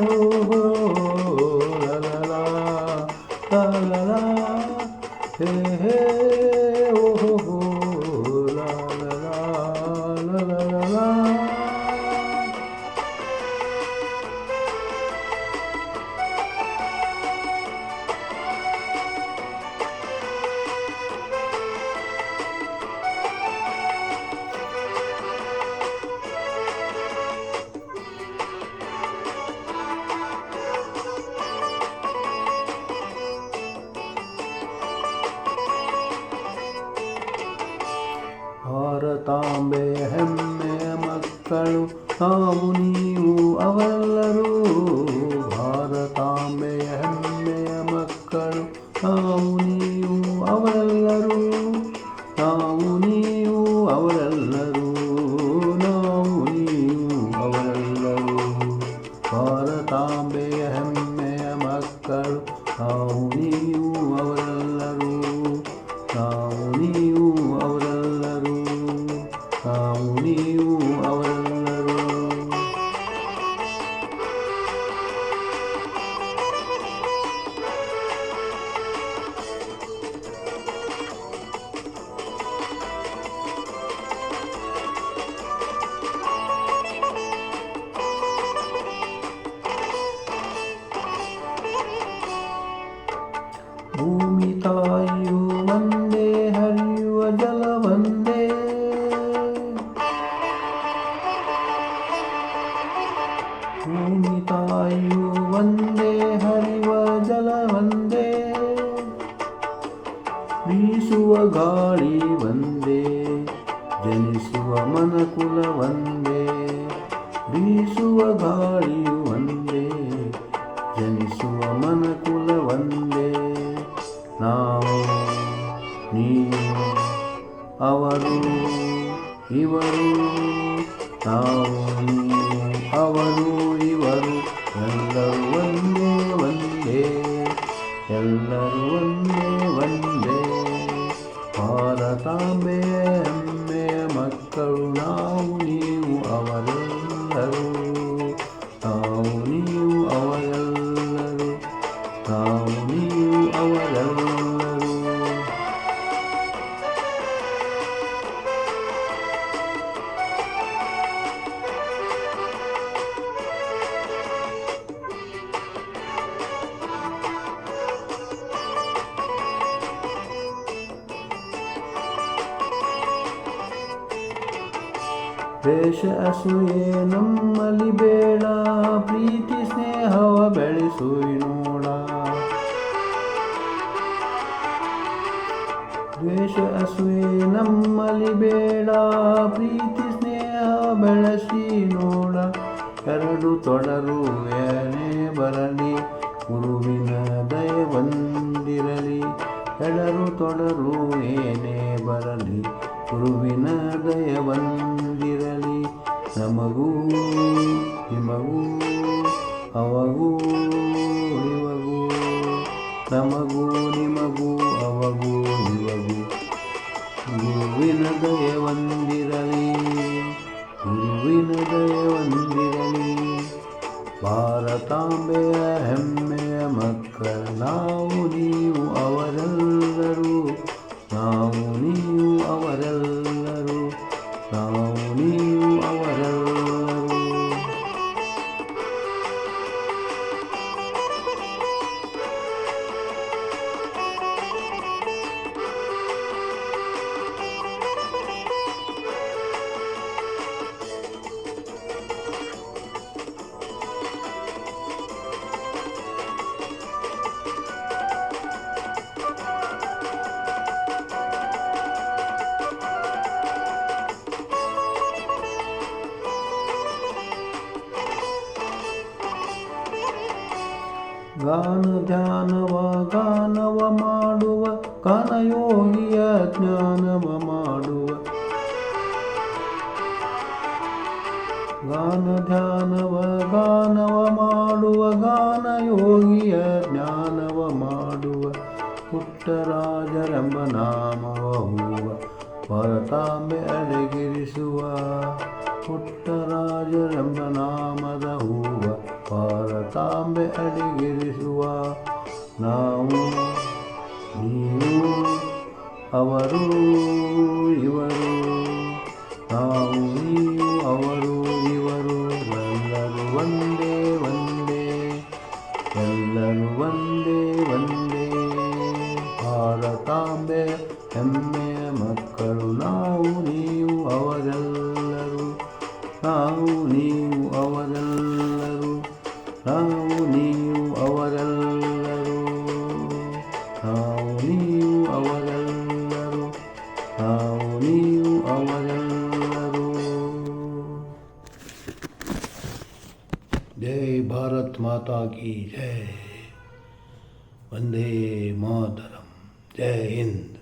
ಓಹೋ ಲಲಲಾ ಲಲಲಾ ಹೇ ಹೇ ಓಹೋ ಲಲಲಾ ಲಲಲಾ. ಭಾರತಾಂಬೆಯ ಹೆಮ್ಮೆಯ ಮಕ್ಕಳು ನಾವು ನೀವು ಅವರೆಲ್ಲರೂ. ಭಾರತಾಂಬೆಯ ಹೆಮ್ಮೆಯ ಮಕ್ಕಳು ನಾವು ನೀವು ಅವರೆಲ್ಲರೂ. ನಾವು ನೀವು ಅವರೆಲ್ಲರೂ. ನಾವು ನೀವು ಅವರೆಲ್ಲರೂ. ಭಾರತಾಂಬೆಯ ಹೆಮ್ಮೆಯ ಮಕ್ಕಳು ನಾವು ನೀವು ಅವರೆಲ್ಲರೂ. ನಾವು ನೀವು ಅವರೆಲ್ಲರೂ. ನಾವು ನೀವು ಅವರೆಲ್ಲರೂ. ಭೂಮಿ ತಾಯಿಯು ಒಂದೇ, ಹರಿಯುವ ಜಲ ಒಂದೇ. ಭೂಮಿ ತಾಯಿಯು ಒಂದೇ, ಹರಿಯುವ ಜಲ ಒಂದೇ. ಬೀಸುವ ಗಾಳಿ ಒಂದೇ, ಜನಿಸುವ ಮನಕುಲ ಒಂದೇ. ಬೀಸುವ ಗಾಳಿಯು ಒಂದೇ, ಜನಿಸುವ ಮನಕುಲ ಒಂದೇ. ನಾವು ನೀವು ಅವರು ಇವರು. ನಾವು ನೀವು ಅವರು ಇವರು. ಎಲ್ಲರೂ ಒಂದೇ ಒಂದೇ. ಎಲ್ಲರೂ ಒಂದೇ ಒಂದೇ. ಭಾರತಾಂಬೆಯ ಹೆಮ್ಮೆಯ ಮಕ್ಕಳು ನಾವು ನೀವು ಅವರೆಲ್ಲರೂ. ನಾವು ನೀವು ಅವರೆಲ್ಲರೂ. ನಾವು ನೀವು ಅವರೆಲ್ಲರೂ. ದ್ವೇಷ ಅಸೂಯೆ ನಮ್ಮಲ್ಲಿ ಬೇಡ, ಪ್ರೀತಿ ಸ್ನೇಹವ ಬೆಳೆಸುವಿ ನೋಡ. ದ್ವೇಷ ಅಸೂಯೆ ನಮ್ಮಲ್ಲಿ ಬೇಡ, ಪ್ರೀತಿ ಸ್ನೇಹ ಬೆಳೆಸಿ ನೋಡ. ಎರಡು ತೊಡರು ಏನೇ ಬರಲಿ, ಗುರುವಿನ ದಯ ಬಂದಿರಲಿ. ಎಡರು ತೊಡರು ಏನೇ ಬರಲಿ, ಗುರುವಿನ ದಯ ಬಂದಿರಲಿ. ನಮಗೂ ನಿಮಗೂ ಅವಗೂ ಇವಗೂ. ನಮಗೂ ನಿಮಗೂ ಅವಗೂ ಇವಗೂ. ಗುರುವಿನ ದಯ ಬಂದಿರಲಿ. ಗುರುವಿನ ದಯ ಬಂದಿರಲಿ. ಭಾರತಾಂಬೆಯ ಹೆಮ್ಮೆಯ ಮಕ್ಕಳು ನಾವು ನೀವು ಅವರೆಲ್ಲರೂ. ನಾವು ನೀವು ಅವರೆಲ್ಲರೂ. ನಾವು ನೀವು ಅವರೆಲ್ಲರೂ. ಗಾನ ಧ್ಯಾನವ ಗಾನವ ಮಾಡುವ, ಗಾನಯೋಗಿಯ ಜ್ಞಾನವ ಮಾಡುವ. ಗಾನ ಧ್ಯಾನವ ಗಾನವ ಮಾಡುವ, ಗಾನಯೋಗಿಯ ಜ್ಞಾನವ ಮಾಡುವ. ಪುಟ್ಟರಾಜರೆಂಬ ನಾಮವ ಹೂವ, ಭಾರತಾಂಬೆ ಅಡಗಿರಿಸುವ. ಪುಟ್ಟರಾಜರೆಂಬ ನಾಮದ ಹೂವ ಭಾರತಾಂಬೆ ಅಡಿಗಿರಿಸುವ ನಾವು ನೀವು ಅವರು ಇವರು ನಾವು ನೀವು ಅವರು ಇವರು ಎಲ್ಲರೂ ಒಂದೇ ಒಂದೇ ಎಲ್ಲರೂ ಒಂದೇ ಒಂದೇ ಭಾರತಾಂಬೆ ಹೆಮ್ಮೆಯ ಮಕ್ಕಳು ನಾವು ನೀವು ಅವರೆಲ್ಲರೂ ನಾವು ನೀವು ಅವರೆಲ್ಲರೂ ನಾವು ನೀವು ಅವರೆಲ್ಲರೂ ನಾವು ನೀವು ಅವರೆಲ್ಲರೂ ನಾವು ನೀವು ಅವರೆಲ್ಲರೂ ಜೈ ಭಾರತ್ ಮಾತಾ ಕಿ ಜೈ ವಂದೇ ಮಾತರಂ ಜೈ ಹಿಂದ್.